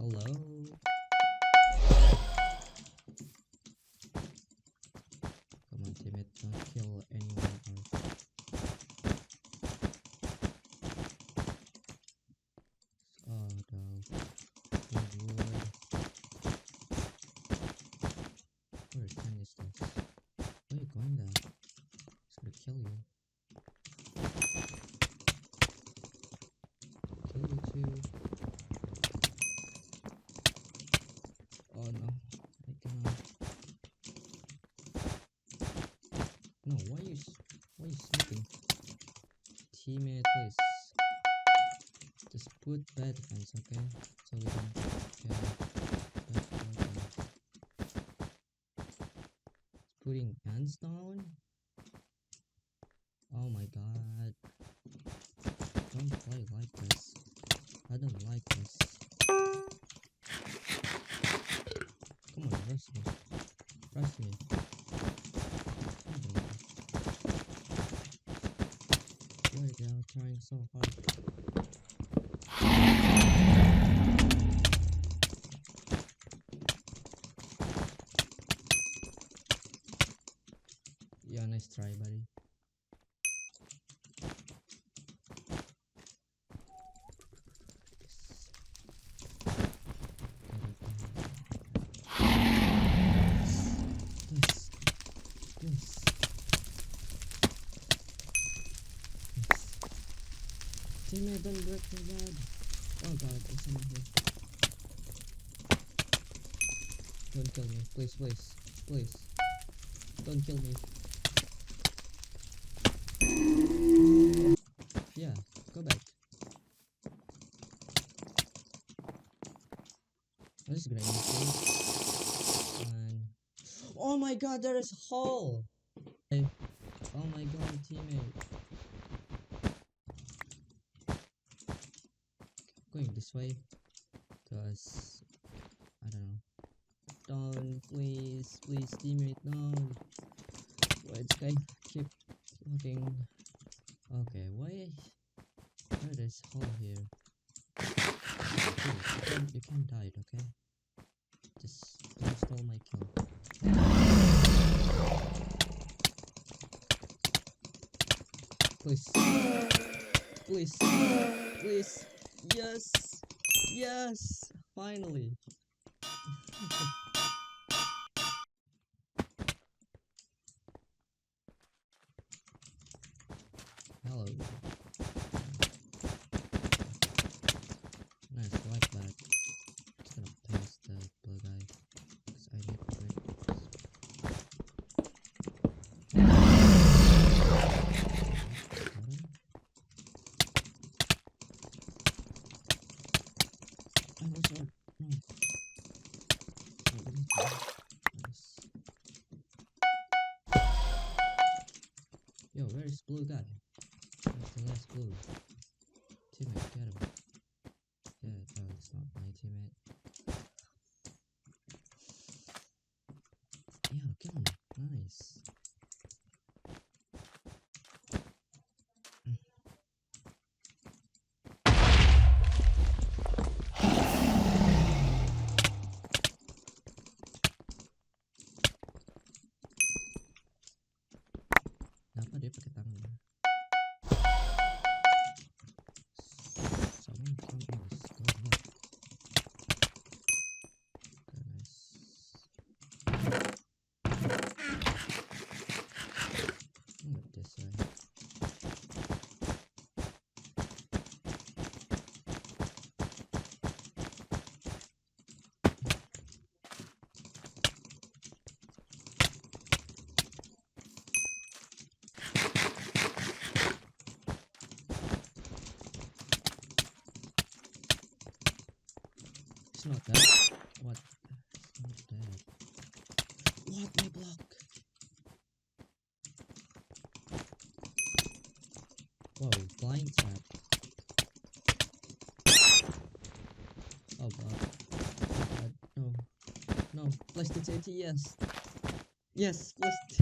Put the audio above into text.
Hello? Come on, teammate, don't kill anyone else. Oh no. Good wood. Where can you stay? Where are you going there? It's gonna kill you. Kill you too. Oh no. I cannot. No, why are you sneaking? Teammate, please. Just put bed defense, okay? So we can get putting ants down? Oh my god. Don't play like this. I don't like this. Come on, rush me. Rush me. Why are they trying so hard? Yeah, nice try, buddy. Yes. Teammate, don't break my bed. Oh god, there's someone here. Don't kill me, please, please, please. Don't kill me. Yeah, go back. I'm just gonna please. And oh my god, there is a hole. Hey. Oh my god, teammate. Going this way, cause I don't know. Don't, please, teammate, no. Why this guy keep looking? Okay, why? Where there's hole here? You can die, okay? Just don't steal my kill. Please, please, please. Yes, yes, finally. Hello. Nice like that. Just gonna pass the blue guy because I need bricks. I was no. Nice. Yo, where is blue guy? Where's the last blue? Teammate, get him. Yeah, no, it's not my teammate. Yeah, kill him. Nice. Kenapa dia pakai tangan? Someone come in this door. Okay, nice. Move this way. It's not that. What? It's not that. What? My block. Whoa, blind trap. Oh god. Oh god. No. No. Plasticity, yes. Yes, plastic.